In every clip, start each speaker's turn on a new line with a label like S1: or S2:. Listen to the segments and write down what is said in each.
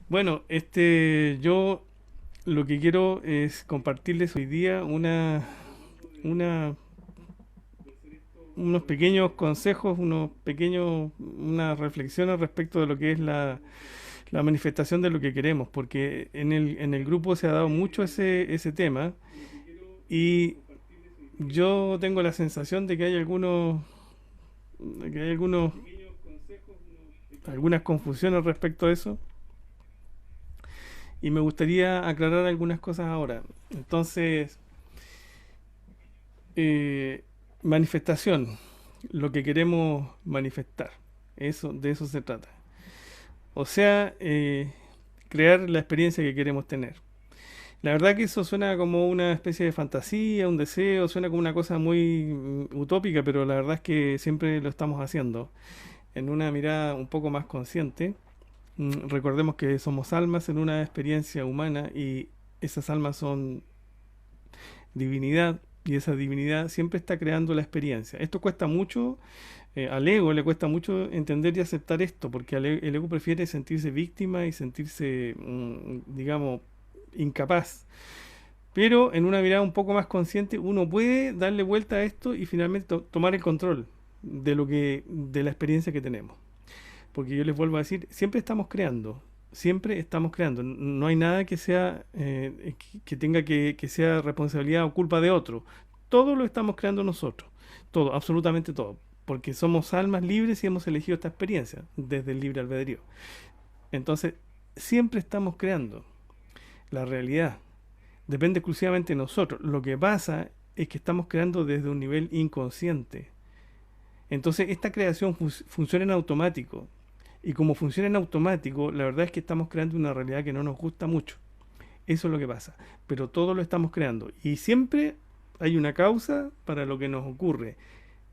S1: Bueno, yo lo que quiero es compartirles hoy día una, unos pequeños consejos, unas reflexiones respecto de lo que es la manifestación de lo que queremos, porque en el grupo se ha dado mucho ese tema y yo tengo la sensación de que de que hay algunas confusiones respecto a eso y me gustaría aclarar algunas cosas ahora. Entonces, eh, manifestación, lo que queremos manifestar, de eso se trata. O sea, crear la experiencia que queremos tener. La verdad que eso suena como una especie de fantasía, un deseo, suena como una cosa muy utópica, pero la verdad es que siempre lo estamos haciendo en una mirada un poco más consciente. Recordemos que somos almas en una experiencia humana y esas almas son divinidad y esa divinidad siempre está creando la experiencia. Esto cuesta mucho, al ego le cuesta mucho entender y aceptar esto, porque el ego prefiere sentirse víctima y sentirse, digamos, incapaz. Pero en una mirada un poco más consciente uno puede darle vuelta a esto y finalmente tomar el control de la experiencia que tenemos. Porque yo les vuelvo a decir, siempre estamos creando, siempre estamos creando. No hay nada que sea que tenga que sea responsabilidad o culpa de otro. Todo lo estamos creando nosotros, todo, absolutamente todo, porque somos almas libres y hemos elegido esta experiencia desde el libre albedrío. Entonces, siempre estamos creando la realidad. Depende exclusivamente de nosotros. Lo que pasa es que estamos creando desde un nivel inconsciente. Entonces, esta creación funciona en automático. Y como funciona en automático, la verdad es que estamos creando una realidad que no nos gusta mucho. Eso es lo que pasa. Pero todo lo estamos creando. Y siempre hay una causa para lo que nos ocurre.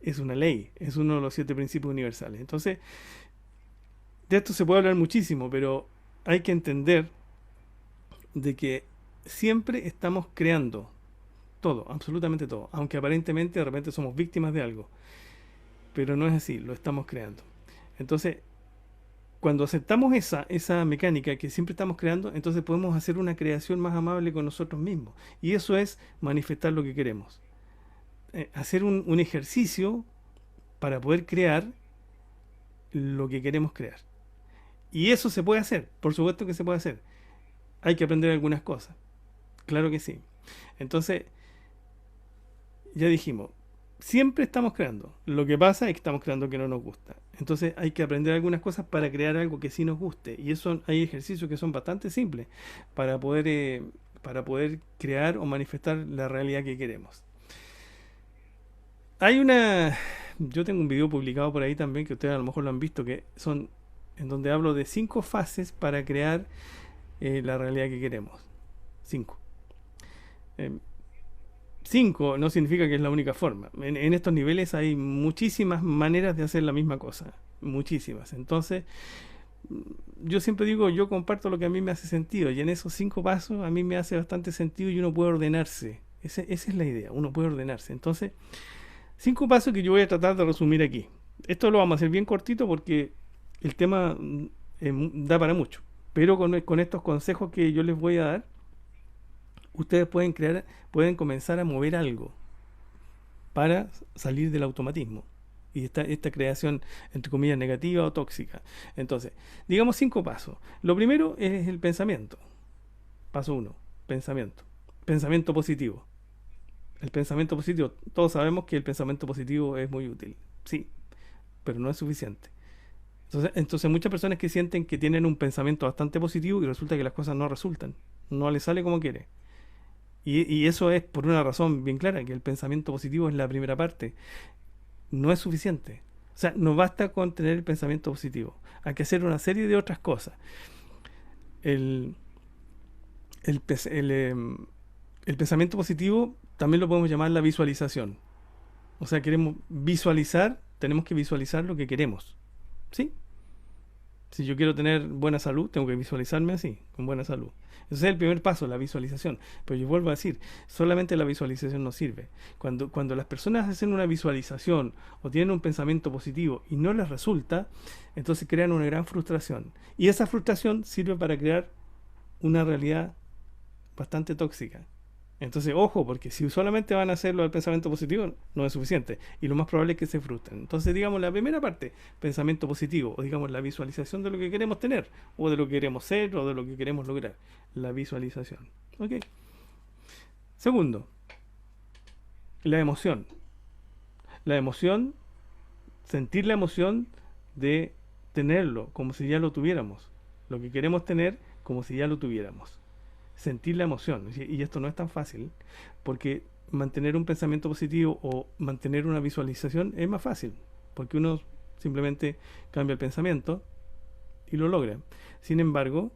S1: Es una ley. Es uno de los 7 principios universales. Entonces, de esto se puede hablar muchísimo, pero hay que entender de que siempre estamos creando todo, absolutamente todo. Aunque aparentemente de repente somos víctimas de algo. Pero no es así, lo estamos creando. Entonces, cuando aceptamos esa mecánica que siempre estamos creando, entonces podemos hacer una creación más amable con nosotros mismos. Y eso es manifestar lo que queremos. Hacer un ejercicio para poder crear lo que queremos crear. Y eso se puede hacer, por supuesto que se puede hacer. Hay que aprender algunas cosas, claro que sí. Entonces, ya dijimos, siempre estamos creando. Lo que pasa es que estamos creando que no nos gusta. Entonces hay que aprender algunas cosas para crear algo que sí nos guste. Y eso hay ejercicios que son bastante simples para poder crear o manifestar la realidad que queremos. Hay una... Yo tengo un video publicado por ahí también que ustedes a lo mejor lo han visto, que son en donde hablo de 5 fases para crear la realidad que queremos. 5. 5 no significa que es la única forma. En estos niveles hay muchísimas maneras de hacer la misma cosa. Muchísimas. Entonces, yo siempre digo, yo comparto lo que a mí me hace sentido. Y en esos 5 pasos a mí me hace bastante sentido y uno puede ordenarse. Esa es la idea, uno puede ordenarse. Entonces, 5 pasos que yo voy a tratar de resumir aquí. Esto lo vamos a hacer bien cortito porque el tema da para mucho. Pero con estos consejos que yo les voy a dar, ustedes pueden comenzar a mover algo para salir del automatismo y esta creación, entre comillas, negativa o tóxica. Entonces, digamos 5 pasos. Lo primero es el pensamiento. Paso uno, pensamiento. Pensamiento positivo. El pensamiento positivo, todos sabemos que el pensamiento positivo es muy útil, sí, pero no es suficiente. Entonces muchas personas que sienten que tienen un pensamiento bastante positivo y resulta que las cosas no resultan, no les sale como quiere. Y eso es por una razón bien clara, que el pensamiento positivo es la primera parte. No es suficiente. O sea, no basta con tener el pensamiento positivo. Hay que hacer una serie de otras cosas. El, el, pes- el, em, el pensamiento positivo también lo podemos llamar la visualización. O sea, queremos visualizar, tenemos que visualizar lo que queremos. ¿Sí? Si yo quiero tener buena salud, tengo que visualizarme así, con buena salud. Ese es el primer paso, la visualización. Pero yo vuelvo a decir, solamente la visualización no sirve. Cuando las personas hacen una visualización o tienen un pensamiento positivo y no les resulta, entonces crean una gran frustración. Y esa frustración sirve para crear una realidad bastante tóxica. Entonces, ojo, porque si solamente van a hacerlo al pensamiento positivo, no es suficiente. Y lo más probable es que se frustren. Entonces, digamos, la primera parte, pensamiento positivo, o digamos, la visualización de lo que queremos tener, o de lo que queremos ser, o de lo que queremos lograr. La visualización. ¿Ok? Segundo, la emoción. La emoción, sentir la emoción de tenerlo, como si ya lo tuviéramos. Lo que queremos tener, como si ya lo tuviéramos. Sentir la emoción. Y esto no es tan fácil, porque mantener un pensamiento positivo o mantener una visualización es más fácil, porque uno simplemente cambia el pensamiento y lo logra. Sin embargo,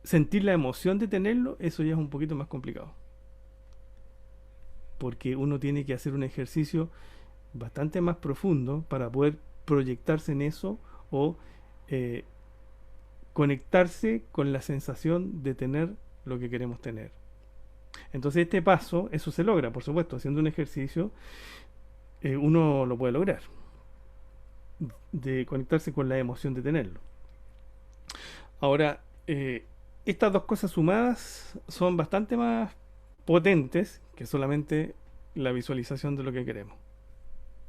S1: sentir la emoción de tenerlo, eso ya es un poquito más complicado, porque uno tiene que hacer un ejercicio bastante más profundo para poder proyectarse en eso o eh, conectarse con la sensación de tener lo que queremos tener. Entonces este paso, eso se logra, por supuesto, haciendo un ejercicio, uno lo puede lograr, de conectarse con la emoción de tenerlo. Ahora, estas dos cosas sumadas son bastante más potentes que solamente la visualización de lo que queremos.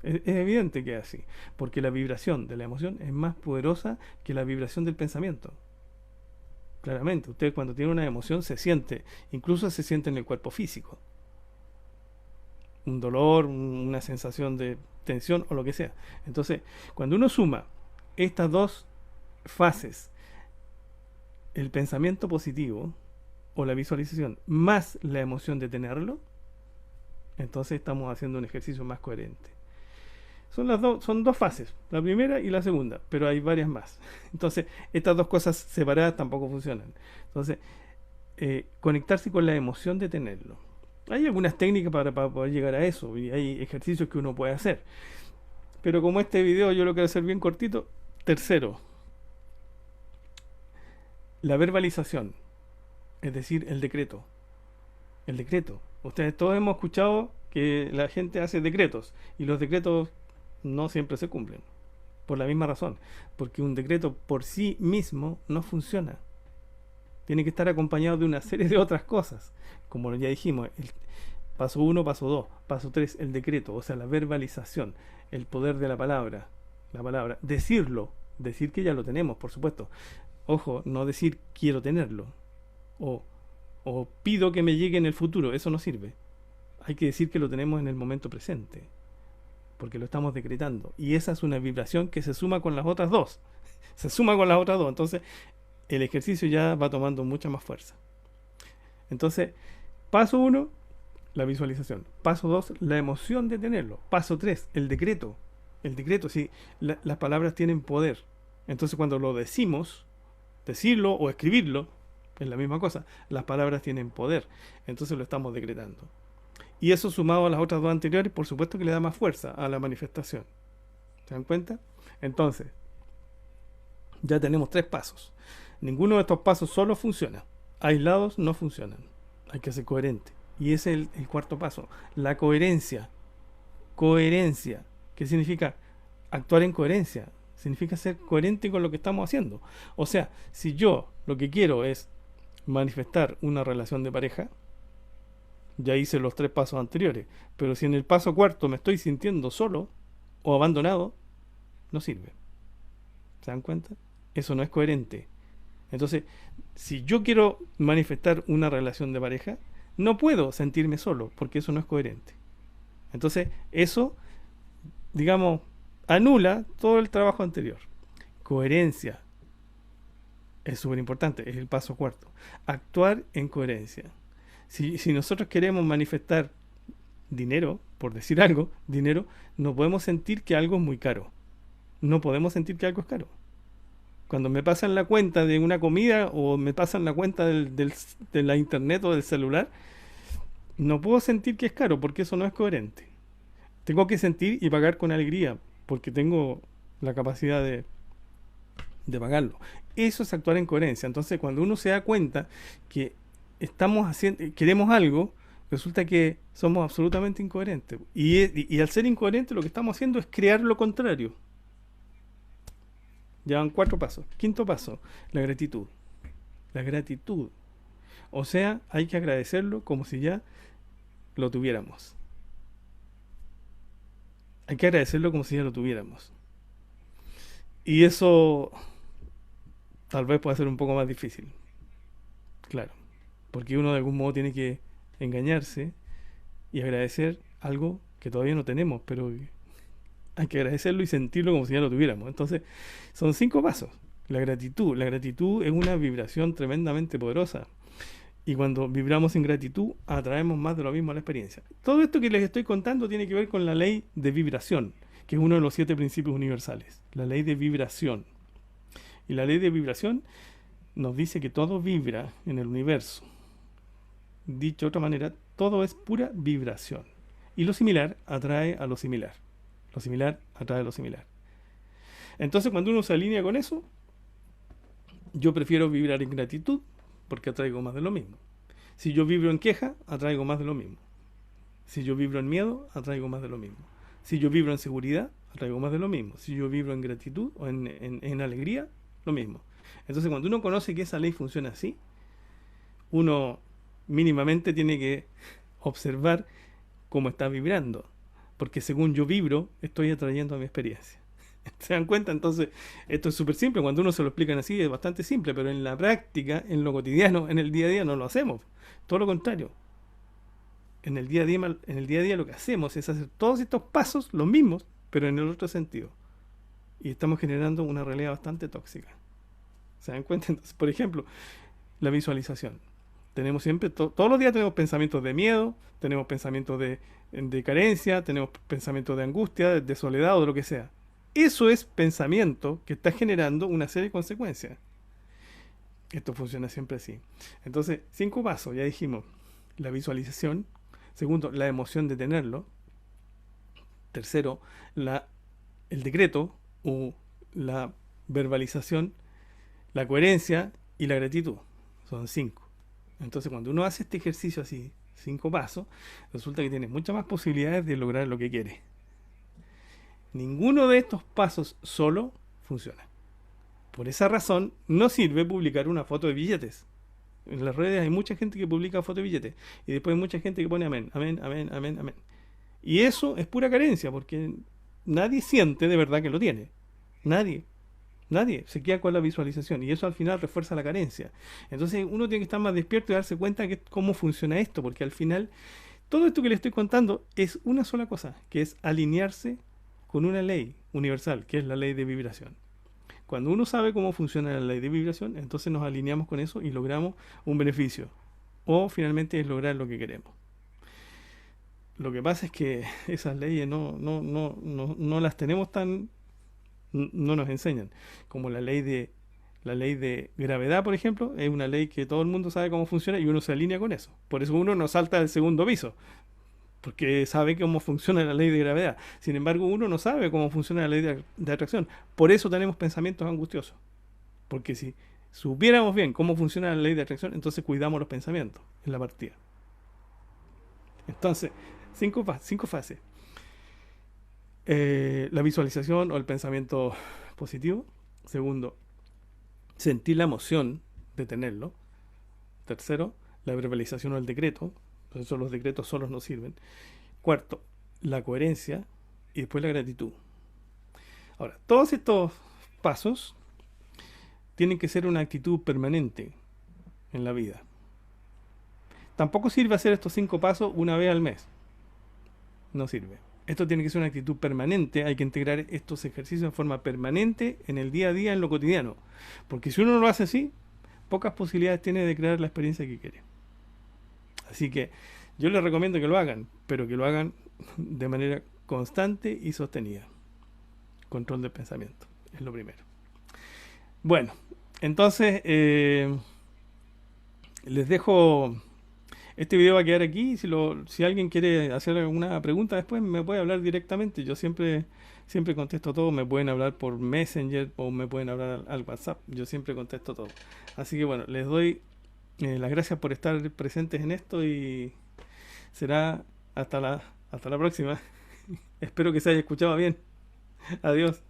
S1: Es evidente que es así, porque la vibración de la emoción es más poderosa que la vibración del pensamiento. Claramente, usted cuando tiene una emoción se siente, incluso se siente en el cuerpo físico. Un dolor, una sensación de tensión o lo que sea. Entonces, cuando uno suma estas dos fases, el pensamiento positivo o la visualización más la emoción de tenerlo, entonces estamos haciendo un ejercicio más coherente. Son dos fases, la primera y la segunda, pero hay varias más. Entonces, estas dos cosas separadas tampoco funcionan. Entonces, conectarse con la emoción de tenerlo. Hay algunas técnicas para poder llegar a eso y hay ejercicios que uno puede hacer. Pero como este video yo lo quiero hacer bien cortito, tercero, la verbalización, es decir, el decreto. El decreto. Ustedes todos hemos escuchado que la gente hace decretos y los decretos no siempre se cumplen. Por la misma razón. Porque un decreto por sí mismo no funciona. Tiene que estar acompañado de una serie de otras cosas. Como ya dijimos, el paso 1, paso 2, paso 3, el decreto, o sea, la verbalización, el poder de la palabra. La palabra. Decirlo. Decir que ya lo tenemos, por supuesto. Ojo, no decir quiero tenerlo. O, o pido que me llegue en el futuro. Eso no sirve. Hay que decir que lo tenemos en el momento presente, porque lo estamos decretando. Y esa es una vibración que se suma con las otras dos. Se suma con las otras dos. Entonces, el ejercicio ya va tomando mucha más fuerza. Entonces, paso 1, la visualización. Paso 2, la emoción de tenerlo. Paso 3, el decreto. El decreto, sí, las palabras tienen poder. Entonces, cuando lo decimos, decirlo o escribirlo, es la misma cosa. Las palabras tienen poder. Entonces lo estamos decretando. Y eso sumado a las otras dos anteriores, por supuesto que le da más fuerza a la manifestación. ¿Se dan cuenta? Entonces, ya tenemos 3 pasos. Ninguno de estos pasos solo funciona. Aislados no funcionan. Hay que ser coherente. Y ese es el cuarto paso. La coherencia. Coherencia. ¿Qué significa? Actuar en coherencia. Significa ser coherente con lo que estamos haciendo. O sea, si yo lo que quiero es manifestar una relación de pareja, ya hice los 3 pasos anteriores. Pero si en el paso cuarto me estoy sintiendo solo o abandonado, no sirve. ¿Se dan cuenta? Eso no es coherente. Entonces, si yo quiero manifestar una relación de pareja, no puedo sentirme solo, porque eso no es coherente. Entonces, eso, digamos, anula todo el trabajo anterior. Coherencia es súper importante, es el paso cuarto. Actuar en coherencia. Si nosotros queremos manifestar dinero, por decir algo, dinero, no podemos sentir que algo es muy caro. No podemos sentir que algo es caro. Cuando me pasan la cuenta de una comida o me pasan la cuenta de la internet o del celular, no puedo sentir que es caro porque eso no es coherente. Tengo que sentir y pagar con alegría porque tengo la capacidad de pagarlo. Eso es actuar en coherencia. Entonces, cuando uno se da cuenta que estamos haciendo, queremos algo, resulta que somos absolutamente incoherentes. Y al ser incoherentes, lo que estamos haciendo es crear lo contrario. Llevan 4 pasos. Quinto paso, la gratitud. La gratitud. O sea, hay que agradecerlo como si ya lo tuviéramos. Hay que agradecerlo como si ya lo tuviéramos. Y eso tal vez pueda ser un poco más difícil. Claro. Porque uno de algún modo tiene que engañarse y agradecer algo que todavía no tenemos, pero hay que agradecerlo y sentirlo como si ya lo tuviéramos. Entonces, son 5 pasos. La gratitud. La gratitud es una vibración tremendamente poderosa. Y cuando vibramos en gratitud, atraemos más de lo mismo a la experiencia. Todo esto que les estoy contando tiene que ver con la ley de vibración, que es uno de los 7 principios universales. La ley de vibración. Y la ley de vibración nos dice que todo vibra en el universo. Dicho de otra manera, todo es pura vibración. Y lo similar atrae a lo similar. Lo similar atrae a lo similar. Entonces, cuando uno se alinea con eso, yo prefiero vibrar en gratitud porque atraigo más de lo mismo. Si yo vibro en queja, atraigo más de lo mismo. Si yo vibro en miedo, atraigo más de lo mismo. Si yo vibro en seguridad, atraigo más de lo mismo. Si yo vibro en gratitud o en alegría, lo mismo. Entonces, cuando uno conoce que esa ley funciona así, uno mínimamente tiene que observar cómo está vibrando. Porque según yo vibro, estoy atrayendo a mi experiencia. ¿Se dan cuenta? Entonces, esto es súper simple. Cuando uno se lo explican así, es bastante simple. Pero en la práctica, en lo cotidiano, en el día a día, no lo hacemos. Todo lo contrario. En el día a día lo que hacemos es hacer todos estos pasos, los mismos, pero en el otro sentido. Y estamos generando una realidad bastante tóxica. ¿Se dan cuenta? Entonces, por ejemplo, la visualización. Tenemos siempre, todos los días tenemos pensamientos de miedo, tenemos pensamientos de carencia, tenemos pensamientos de angustia, de soledad o de lo que sea. Eso es pensamiento que está generando una serie de consecuencias. Esto funciona siempre así. Entonces, 5 pasos, ya dijimos. La visualización. Segundo, la emoción de tenerlo. Tercero, el decreto o la verbalización, la coherencia y la gratitud. Son 5. Entonces, cuando uno hace este ejercicio así, 5 pasos, resulta que tiene muchas más posibilidades de lograr lo que quiere. Ninguno de estos pasos solo funciona. Por esa razón, no sirve publicar una foto de billetes. En las redes hay mucha gente que publica fotos de billetes. Y después hay mucha gente que pone amén, amén, amén, amén, amén. Y eso es pura carencia, porque nadie siente de verdad que lo tiene. Nadie. Nadie se queda con la visualización. Y eso al final refuerza la carencia. Entonces uno tiene que estar más despierto y darse cuenta de cómo funciona esto. Porque al final, todo esto que le estoy contando es una sola cosa, que es alinearse con una ley universal, que es la ley de vibración. Cuando uno sabe cómo funciona la ley de vibración, entonces nos alineamos con eso y logramos un beneficio. O finalmente es lograr lo que queremos. Lo que pasa es que esas leyes no las tenemos tan, no nos enseñan. Como la ley de gravedad, por ejemplo, es una ley que todo el mundo sabe cómo funciona y uno se alinea con eso. Por eso uno no salta del segundo piso, porque sabe cómo funciona la ley de gravedad. Sin embargo, uno no sabe cómo funciona la ley de atracción. Por eso tenemos pensamientos angustiosos. Porque si supiéramos bien cómo funciona la ley de atracción, entonces cuidamos los pensamientos en la partida. Entonces, 5 fases. La visualización o el pensamiento positivo. Segundo, sentir la emoción de tenerlo. Tercero, la verbalización o el decreto. Por eso los decretos solos no sirven. Cuarto, la coherencia y después la gratitud. Ahora, todos estos pasos tienen que ser una actitud permanente en la vida. Tampoco sirve hacer estos 5 pasos una vez al mes. No sirve. Esto tiene que ser una actitud permanente. Hay que integrar estos ejercicios de forma permanente en el día a día, en lo cotidiano. Porque si uno no lo hace así, pocas posibilidades tiene de crear la experiencia que quiere. Así que yo les recomiendo que lo hagan, pero que lo hagan de manera constante y sostenida. Control del pensamiento es lo primero. Bueno, entonces les dejo. Este video va a quedar aquí. Si alguien quiere hacer alguna pregunta después, me puede hablar directamente. Yo siempre Siempre contesto todo, me pueden hablar por Messenger o me pueden hablar al WhatsApp. Yo siempre contesto todo. Así que bueno, les doy las gracias por estar presentes en esto y será hasta la próxima. Espero que se haya escuchado bien. Adiós.